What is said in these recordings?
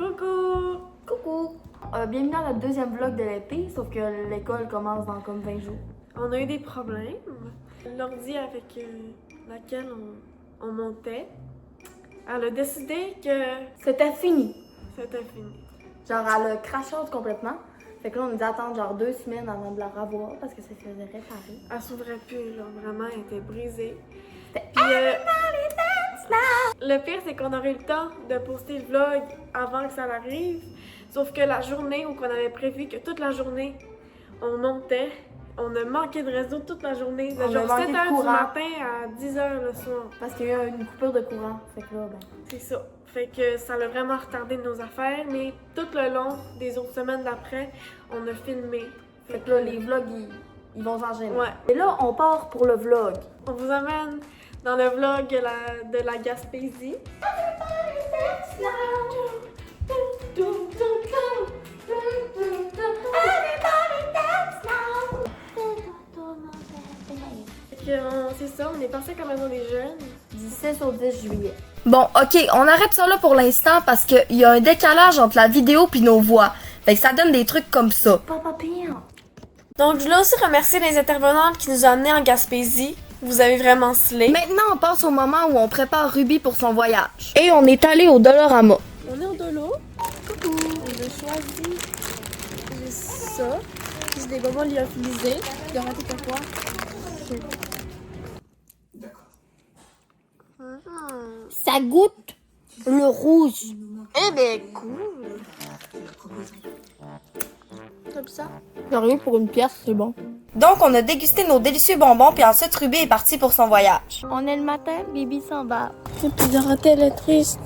Coucou! Coucou! Bienvenue dans notre deuxième vlog de l'été, sauf que l'école commence dans comme 20 jours. On a eu des problèmes. L'ordi avec laquelle on montait, elle a décidé que C'était fini. c'était fini. Genre, elle a crash out complètement. Fait que là, on nous dit attendre genre 2 semaines avant de la revoir parce que ça se faisait réparer. Elle s'ouvrait plus, là. Vraiment, elle était brisée. C'était Puis, le pire, c'est qu'on aurait eu le temps de poster le vlog avant que ça arrive. Sauf que la journée où on avait prévu que toute la journée, on montait, on a manqué de réseau toute la journée. De genre 7h du matin à 10h le soir. Parce qu'il y a eu une coupure de courant. Fait que là, ben... C'est ça. Fait que ça l'a vraiment retardé nos affaires. Mais tout le long des autres semaines d'après, on a filmé. Fait que là, les vlogs, ils vont s'enchaîner. Ouais. Et là, on part pour le vlog. On vous amène dans le vlog de la Gaspésie. C'est ça, on est passé comme maison des jeunes. Du 6 au 10 juillet. Bon, ok, on arrête ça là pour l'instant parce qu'il y a un décalage entre la vidéo puis nos voix. Fait que ça donne des trucs comme ça. Pas pire. Donc, je voulais aussi remercier les intervenantes qui nous ont amenés en Gaspésie. Vous avez vraiment stylé. Maintenant, on passe au moment où on prépare Ruby pour son voyage. Et on est allé au Dollarama. On est au Dolo. Coucou. On a choisi ça. C'est des bonbons lyophilisés. Il y aura tout à quoi. Ça goûte le rouge. Eh ben, cool. Comme ça. Sérieux, pour une pièce, c'est bon. Donc, on a dégusté nos délicieux bonbons puis ensuite Ruby est partie pour son voyage. On est le matin, Bibi s'en va. Et puis Dorothée, elle est triste.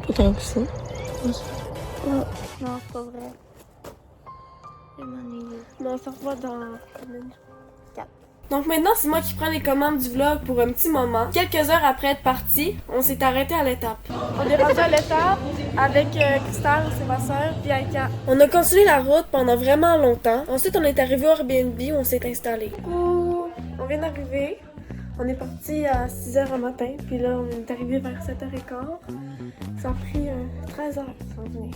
Pas tant que ça. Non, c'est pas vrai. Mais on se revoit dans 4. Donc maintenant, c'est moi qui prends les commandes du vlog pour un petit moment. Quelques heures après être parti, on s'est arrêté à l'étape. On est rendu à l'étape avec Cristal, c'est ma soeur, puis Aïka. On a continué la route pendant vraiment longtemps. Ensuite, on est arrivé au Airbnb où on s'est installé. Coucou! On vient d'arriver. On est parti à 6h du matin, puis là, on est arrivé vers 7h15. Ça a pris 13 heures sans venir.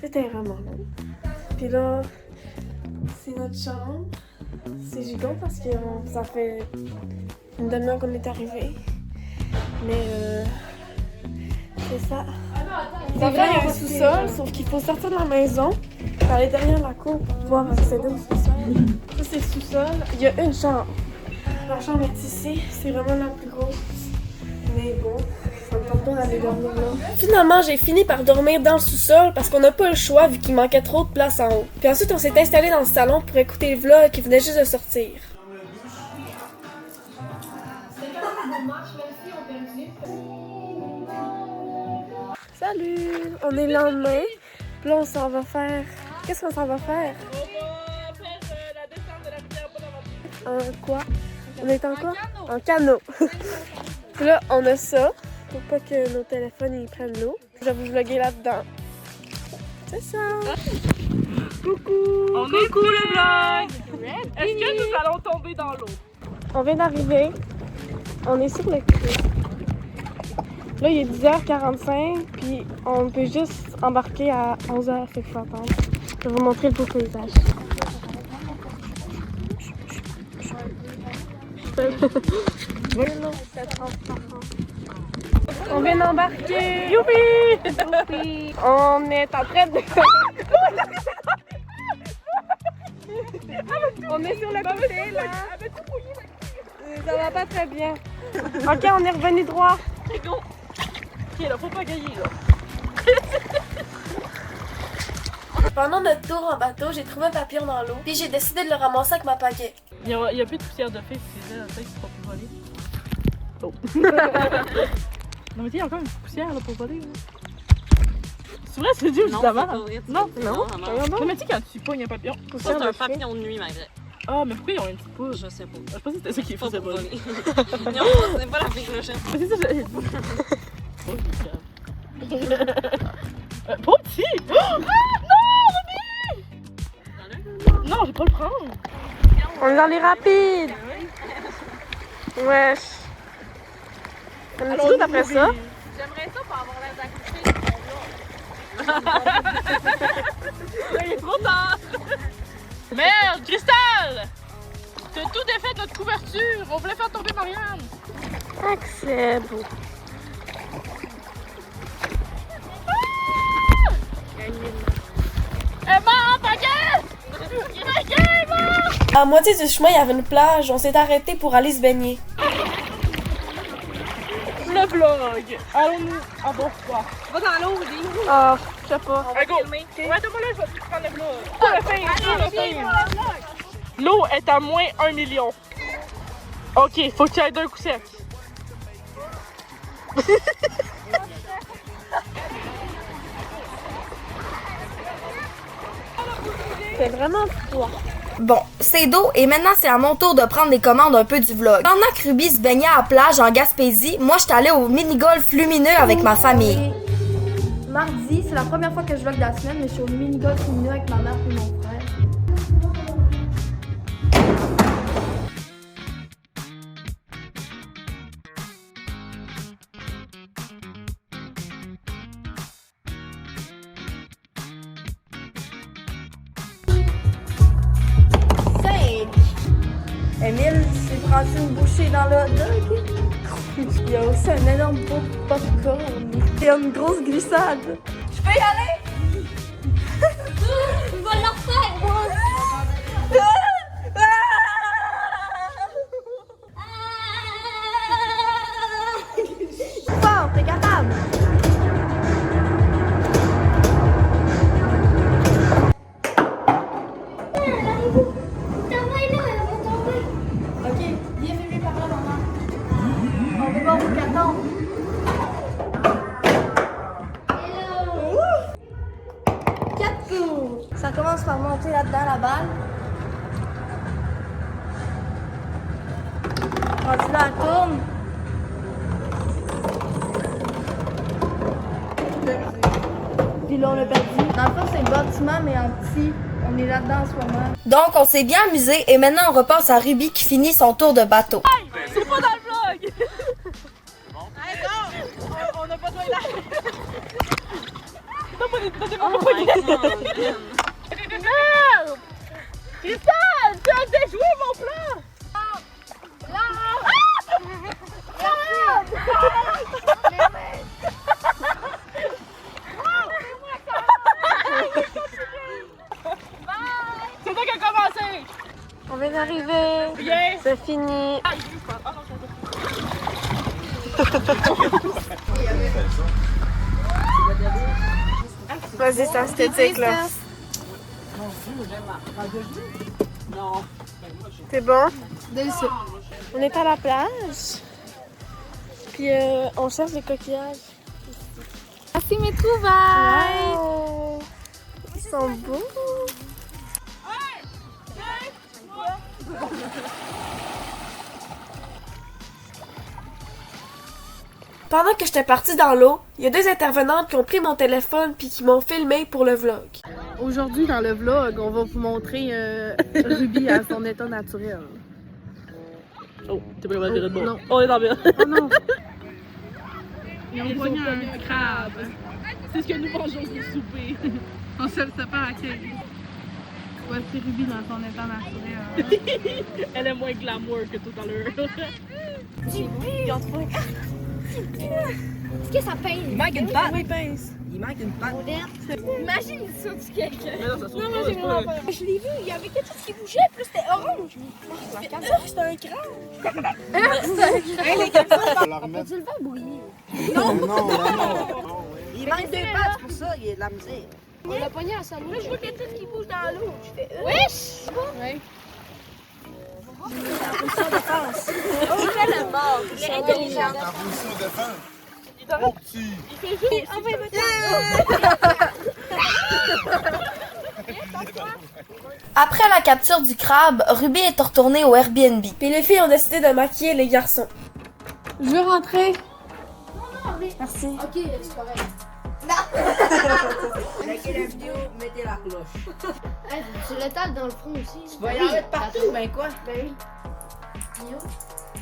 C'était vraiment long. Puis là, c'est notre chambre. C'est gigot parce que ça fait une demi-heure qu'on est arrivé. Mais c'est ça. C'est vrai, il y a un sous-sol, sauf qu'il faut sortir de la maison, aller derrière la cour pour pouvoir accéder au sous-sol. Ça, c'est le sous-sol. Il y a une chambre. La chambre est ici. C'est vraiment la plus grosse. Mais bon, ça me tente pas d'aller dormir là. Finalement, j'ai fini par dormir dans le sous-sol parce qu'on n'a pas le choix vu qu'il manquait trop de place en haut. Puis ensuite, on s'est installé dans le salon pour écouter le vlog qui venait juste de sortir. Salut! On est le lendemain. Puis là, on s'en va faire... Qu'est-ce qu'on s'en va faire? On va faire la descente de la rivière Bonaventure. En quoi? On est en quoi? En canot. Puis là, on a ça pour pas que nos téléphones ils prennent l'eau. Je vais vous vlogger là-dedans. C'est ça! Coucou! On est cool le vlog! Est-ce que nous allons tomber dans l'eau? On vient d'arriver. On est sur le quai. Là, il est 10h45, puis on peut juste embarquer à 11h, fait qu'il faut attendre. Je vais vous montrer le beau paysage. On vient d'embarquer! Youpi! On est en train de... On est sur le côté, là. Ça va pas très bien. Ok, on est revenu droit. Ok, là, faut pas gagner, là. Pendant notre tour en bateau, j'ai trouvé un papillon dans l'eau, puis j'ai décidé de le ramasser avec ma pagaie. Il y a plus de poussière de fée, si c'est là, tu seras plus volé. Oh. Non, mais il y a encore une petite poussière là, pour voler. Là. C'est vrai, c'est dur, justement. Non, non. Mais tu sais, quand tu pognes un papillon, C'est un papillon de nuit, malgré. ah, mais pourquoi ils ont une petite pousse? Je sais pas. Je pensais que c'était ça qui Pas faisait pour voler. voler. Non, c'est pas la fille clochette. Mais c'est ça, j'allais dire. Oh, c'est calme. Oh, petit! Oh! Ah! Non, Ruby! Non, je vais pas le prendre. On est dans les rapides. Wesh. On a-tu goût après ça? J'aimerais ça pour avoir l'air d'accoucher. Il est trop tard! Merde! Cristal! T'as tout défait de notre couverture! On voulait faire tomber Marianne! C'est beau. Emma, baguette! À moitié du chemin, il y avait une plage. On s'est arrêté pour aller se baigner. Le vlog! Allons-nous à bon quoi? Va dans l'eau, dis. Ah, je sais pas. Allez, go! Ouais, donne-moi là, je vais te prendre le vlog. Le film! L'eau est à moins 1 million. Ok, faut que tu ailles d'un coup sec. C'est vraiment froid. Bon, c'est d'eau et maintenant c'est à mon tour de prendre les commandes un peu du vlog. Pendant que Ruby se baignait à la plage en Gaspésie, moi j'étais allée au mini-golf lumineux avec ma famille. Mardi, c'est la première fois que je vlog de la semaine, mais je suis au mini-golf lumineux avec ma mère et mon frère. Emile s'est pris une bouchée dans le hot dog. Il y a aussi un énorme pot de popcorn. Et une grosse glissade. Je peux y aller? Il va leur faire! Fort, t'es capable! Ok, viens filmer par là, maman. On va voir au carton. Quatre tours. Ça commence par monter là-dedans la balle. Rendu là, elle tourne. Puis là, on l'a perdu. Dans le fond, c'est le bâtiment, mais en petit. On est là-dedans en ce moment. Donc on s'est bien amusé et maintenant on repasse à Ruby qui finit son tour de bateau. C'est pas dans le vlog! On n'a pas de là. Donne-moi Merde! Cristal, tu as déjoué mon plan! C'est toi qui as commencé! On vient d'arriver. Bien! C'est fini. Vas-y, c'est esthétique là. C'est bon? Délicieux. On est à la plage. Puis on cherche les coquillages. Voici mes trouvailles! Wow. Ils sont beaux. Pendant que j'étais partie dans l'eau, il y a deux intervenantes qui ont pris mon téléphone puis qui m'ont filmé pour le vlog. Aujourd'hui, dans le vlog, on va vous montrer Ruby à son état naturel. Oh, t'es pas capable de virer de bord. Non. On est dans bien. Oh non! Ils ont pogné un crabe. C'est ce que nous mangeons au souper. On se le sépare à quel? Voici Ruby dans son état naturel. Elle est moins glamour que tout à l'heure. Est-ce que ça pèse? Il manque une patte. Oui, pince. Il manque une patte. Imagine ça, tu quelqu'un. Mais non, ça saute pas. Je l'ai vu, il y avait quelque chose qui bougeait, puis c'était orange. C'était un cran. Tu le fais bouillir. Non. Il manque deux pattes, c'est pour ça il y a de la misère. On l'a pogné à sa Là, je vois quelque chose qui bouge dans l'eau. Je fais wesh! Oui. Il fait la mort. Il est intelligent. La position de défense. Il t'arrête. Oh, petit. Il fait juste. On va Après la capture du crabe, Ruby est retournée au Airbnb. Puis les filles ont décidé de maquiller les garçons. Je veux rentrer. Merci. Ok, c'est correct. Likez la vidéo, mettez la cloche. Hey, tu l'étales dans le front aussi. Tu vas y en mettre partout, ben quoi? Ben oui.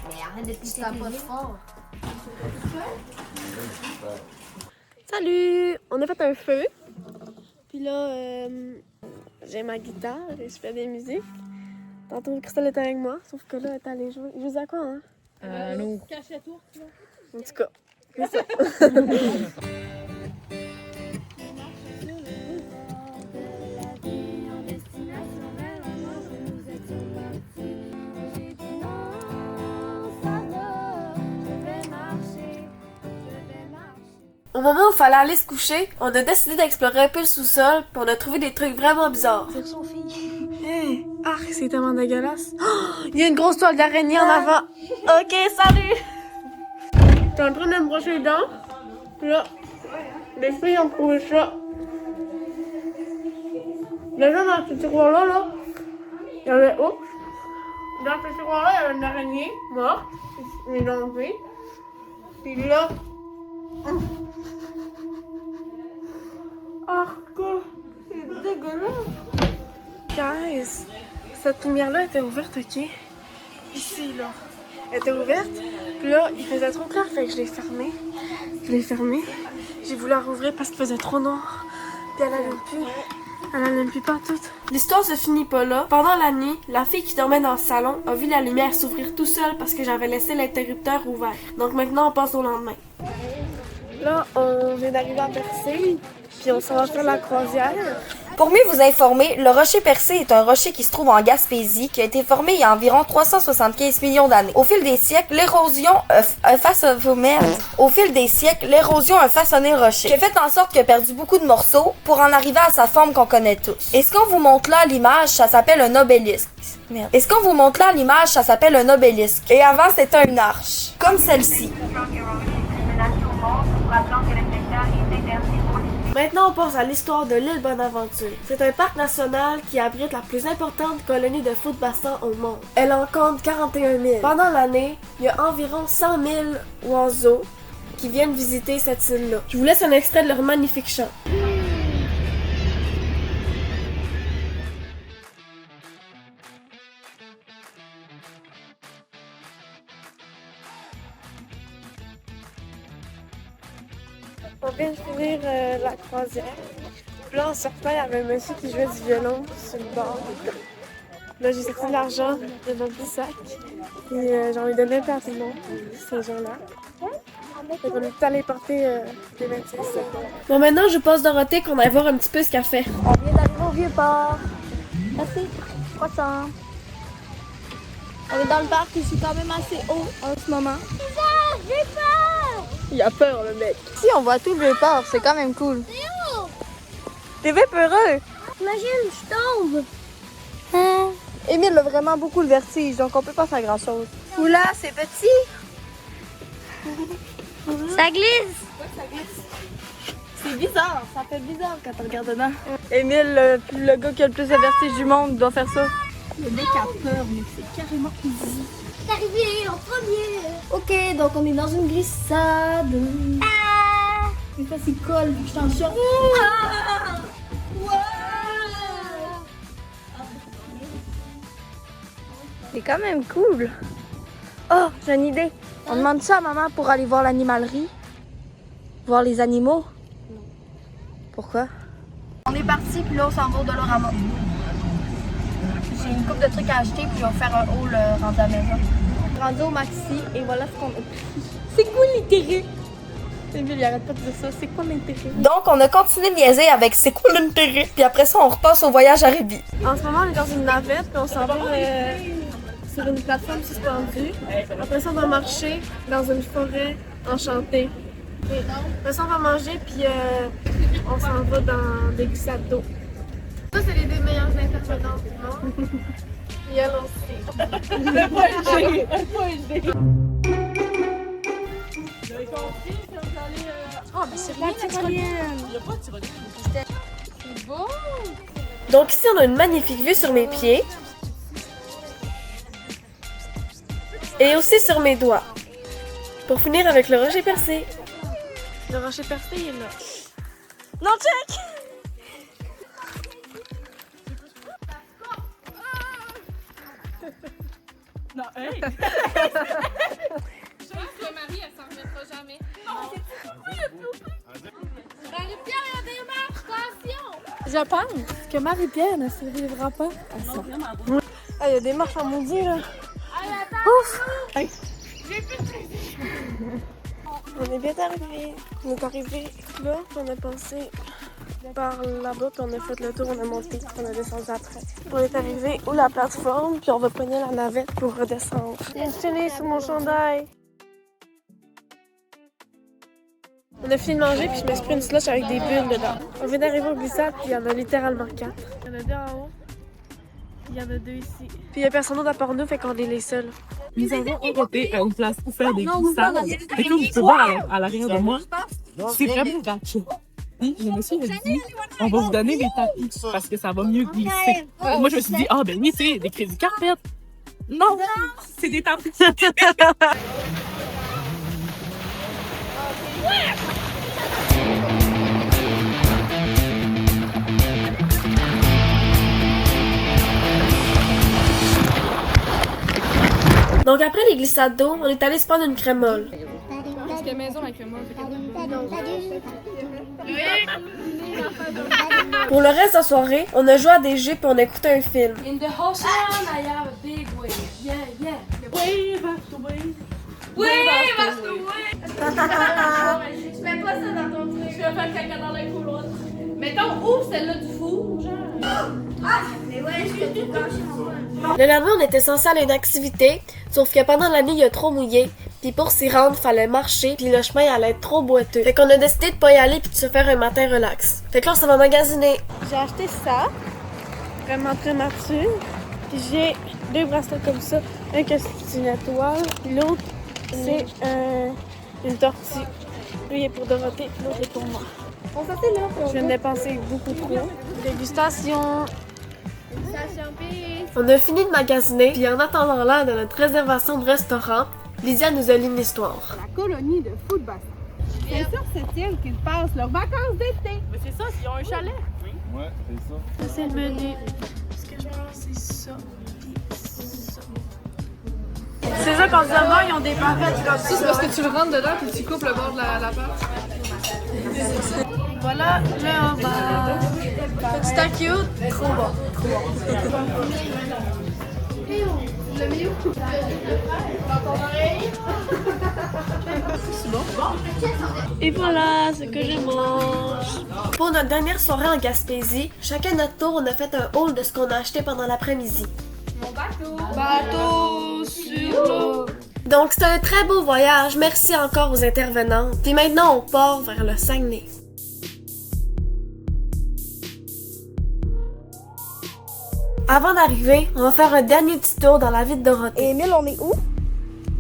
Mais arrête de pisser pas fort. Salut! On a fait un feu. Puis là, j'ai ma guitare et je fais des musiques. Tantôt, Christelle était avec moi, sauf que là, elle est allée jouer. Elle joue à quoi, hein? Nous. En tout cas, c'est ça. Au moment où il fallait aller se coucher, on a décidé d'explorer un peu le sous-sol, puis on a trouvé des trucs vraiment bizarres. C'est son fille. Hey, c'est tellement dégueulasse. Oh, il y a une grosse toile d'araignée en avant. Ok, salut! J'étais en train de me brosser les dents. Puis là, les filles ont trouvé ça. Déjà dans ce tiroir-là, là, il y avait... Oh! Dans ce tiroir-là, il y avait une araignée morte. Ils l'ont enlevée. Puis là... c'est dégueulasse! Guys, cette lumière-là était ouverte, ok? Ici, là. Elle était ouverte, puis là, il faisait trop clair, fait que je l'ai fermée. J'ai voulu la rouvrir parce qu'il faisait trop noir. Puis elle allume plus partout. L'histoire se finit pas là. Pendant la nuit, la fille qui dormait dans le salon a vu la lumière s'ouvrir tout seul parce que j'avais laissé l'interrupteur ouvert. Donc maintenant, on passe au lendemain. Là, on vient d'arriver à Percé, puis on s'en va faire la croisière. Pour mieux vous informer, le rocher percé est un rocher qui se trouve en Gaspésie, qui a été formé il y a environ 375 millions d'années. Au fil des siècles, l'érosion a façonné le rocher, qui a fait en sorte qu'il a perdu beaucoup de morceaux pour en arriver à sa forme qu'on connaît tous. Et ce qu'on vous montre là à l'image, ça s'appelle un obélisque. Et avant, c'était une arche, comme celle-ci. Maintenant, on passe à l'histoire de l'île Bonaventure. C'est un parc national qui abrite la plus importante colonie de foot-bassin au monde. Elle en compte 41 000. Pendant l'année, il y a environ 100 000 oiseaux qui viennent visiter cette île-là. Je vous laisse un extrait de leur magnifique chant. On vient de finir la croisière. Puis là, en sortant, il y avait un monsieur qui jouait du violon sur le bord. Là, j'ai sorti de l'argent de mon petit sac. Et j'en ai donné un peu à tout le monde, ces gens-là. Fait qu'on est tout allé porter des 26 cents. Bon, maintenant, je passe Dorothée qu'on aille voir un petit peu ce qu'elle fait. On vient d'arriver au Vieux-Port. Merci. Croissant. On est dans le parc, je suis quand même assez haut en ce moment. J'ai peur! Il a peur, le mec. Si, on voit tout le Vieux-Port, c'est quand même cool. T'es bien peureux. Imagine, je tombe. Émile a vraiment beaucoup le vertige, donc on peut pas faire grand-chose. Oula, c'est petit. Ça glisse. C'est bizarre, ça fait bizarre quand on regarde dedans. Émile, le gars qui a le plus de vertige du monde, doit faire ça. Le mec a peur, mais c'est carrément easy. C'est arrivé en premier. Ok, donc on est dans une glissade. Mais ça c'est colle, vu que je suis en short. C'est quand même cool. Oh, j'ai une idée. On demande ça à maman pour aller voir l'animalerie. Voir les animaux. Non. Pourquoi? On est parti, puis là on s'en va au Dolorama. J'ai une couple de trucs à acheter, puis je vais faire un haul rendu à la maison. Rendu au Maxi, et voilà ce qu'on a pris. C'est quoi l'intérêt? Emile, il arrête pas de dire ça. C'est quoi l'intérêt? Donc, on a continué de niaiser avec c'est quoi l'intérêt, puis après ça, on repasse au voyage à Réby. En ce moment, on est dans une navette, puis on s'en va sur une plateforme suspendue. Après ça, on va marcher dans une forêt enchantée. Après ça, on va manger, puis on s'en va dans des glissades d'eau. Ça, c'est les deux meilleures intervenantes du monde. Et elle aussi. Oh, mais c'est pas tyrolienne. C'est beau! Donc ici, on a une magnifique vue sur mes pieds. Et aussi sur mes doigts. Pour finir avec le rocher percé. Le rocher percé, il est là. Non, check! Non, hey! Je pense que Marie, elle s'en remettra jamais. Marie-Pierre, il y a des marches, attention! Je pense que Marie-Pierre ne survivra pas à ça. Ah, il y a des marches en maudit, là. Ouf! On est bien arrivé. On est arrivé là, puis on a passé par là-bas, puis on a fait le tour, on a monté, puis on a descendu après. On est arrivé où la plateforme, puis on va prendre la navette pour redescendre. Il y a une chenille sur mon chandail. On a fini de manger, puis je me suis pris une slush avec des bulles dedans. On vient d'arriver au glissade, puis il y en a littéralement 4. Il y en a 2 en haut, il y en a 2 ici. Puis il n'y a personne d'autre à part nous, fait qu'on est les seuls. Nous avons inventé une place pour faire des glissades. Et comme tu peux voir à l'arrière de moi, c'est vraiment gâteau. Et le monsieur a dit, on va vous donner des tapis parce que ça va mieux glisser. Moi, je me suis dit, ah ben oui, c'est des crédits carpettes. Non, c'est des tapis. Donc après les glissades d'eau, on est allé se prendre une crémole. Parce que maison, la crémole, Pour le reste de la soirée, on a joué à des jeux puis on a écouté un film. In the ocean, I have a big wave. Yeah, yeah. Wave after wave. Wave after wave. Tu fais pas ça dans ton truc. Je vais faire caca dans le couloir. Mettons, ouvre celle-là du four, genre. Ah, mais ouais, je fais tout quand Le lendemain, on était censé aller à une activité, sauf que pendant la nuit, il a trop mouillé. Puis pour s'y rendre, fallait marcher, puis le chemin allait être trop boiteux. Fait qu'on a décidé de pas y aller puis de se faire un matin relax. Fait que là, on s'en va magasiner. J'ai acheté ça, vraiment très mature. Puis j'ai 2 bracelets comme ça. Un que c'est une étoile, puis l'autre, c'est une tortue. Lui, il est pour Dorothée, puis l'autre est pour moi. Je viens de dépenser beaucoup trop. Dégustation. On a fini de magasiner, puis en attendant l'heure de notre réservation de restaurant, Lydia nous a lu une histoire. La colonie de football. C'est sur cette île qu'ils passent leurs vacances d'été. Mais c'est ça, ils ont un chalet. Ouais, c'est ça. Ça, c'est le menu. Ce que je pense, c'est ça. Ça. C'est ça qu'on dit avant, ils ont des pâtes comme ça. C'est parce que tu le rentres dedans puis tu coupes le bord de la pâte. Voilà le homard. Petit temps cute. Trop bon. Trop bon. Le milieu. Dans ton oreille. C'est bon. Et voilà ce que je mange. Pour notre dernière soirée en Gaspésie, chacun notre tour, on a fait un haul de ce qu'on a acheté pendant l'après-midi. Mon bateau. Bateau sur l'eau. Donc c'était un très beau voyage. Merci encore aux intervenants. Puis maintenant, on part vers le Saguenay. Avant d'arriver, on va faire un dernier petit tour dans la ville de Dorothée. Et Émile, on est où?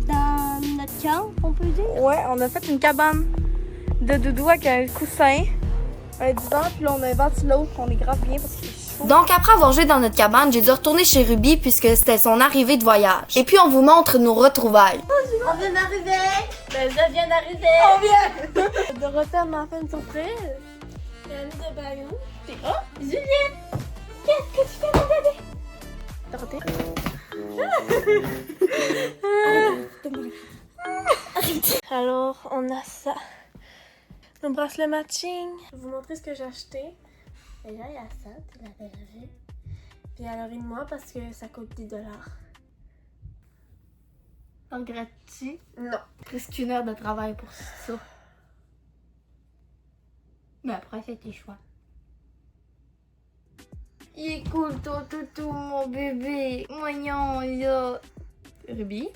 Dans notre camp, on peut dire. Ouais, on a fait une cabane de doudou avec un coussin, un divan, puis là on a un ventilo, on est grave bien parce qu'il fait chaud. Donc après avoir joué dans notre cabane, j'ai dû retourner chez Ruby puisque c'était son arrivée de voyage. Et puis on vous montre nos retrouvailles. On vient d'arriver. Ben, je viens d'arriver. On vient. Dorothée m'a fait une surprise. Elle a mis de baillon. Puis oh, Juliette, qu'est-ce que tu fais mon bébé? Dorothée. Alors, on a ça. Nos bracelets matching. Je vais vous montrer ce que j'ai acheté. Déjà, il y a ça, tu l'avais vu. Puis alors, de moi parce que ça coûte 10$. Regrettes-tu? Non. Presque 1 heure de travail pour ça. Mais après, c'est tes choix. Il est cool, ton toutou, mon bébé. Moignon, là. Ruby.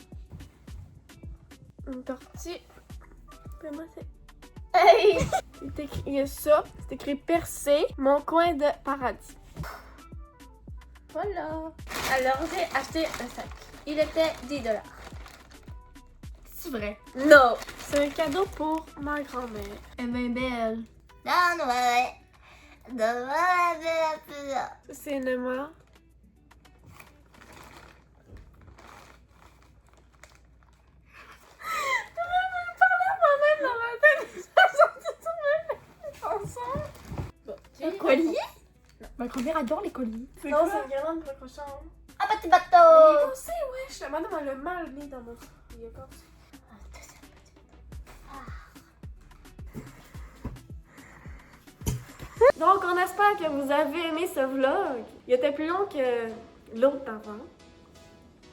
Une tortue. Puis moi, c'est... Hey! Il y a ça. C'est écrit percé, mon coin de paradis. Voilà. Alors, j'ai acheté un sac. Il était 10$. C'est vrai. Non! C'est un cadeau pour ma grand-mère. Elle est bien belle. C'est une main. Un collier? Ma grand-mère adore les colliers. Non, c'est une guirlande pour le cochon. Ah, petit bateau! On sait, wesh. La madame a le mal mis dans notre... Il y a comme ça. Donc, on espère que vous avez aimé ce vlog. Il était plus long que l'autre d'avant.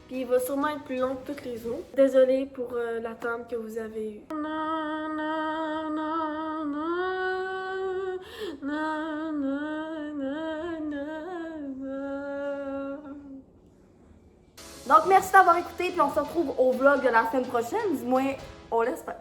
Puis il va sûrement être plus long que toutes les autres. Désolée pour l'attente que vous avez eue. Donc, merci d'avoir écouté, puis on se retrouve au vlog de la semaine prochaine. Du moins, on l'espère.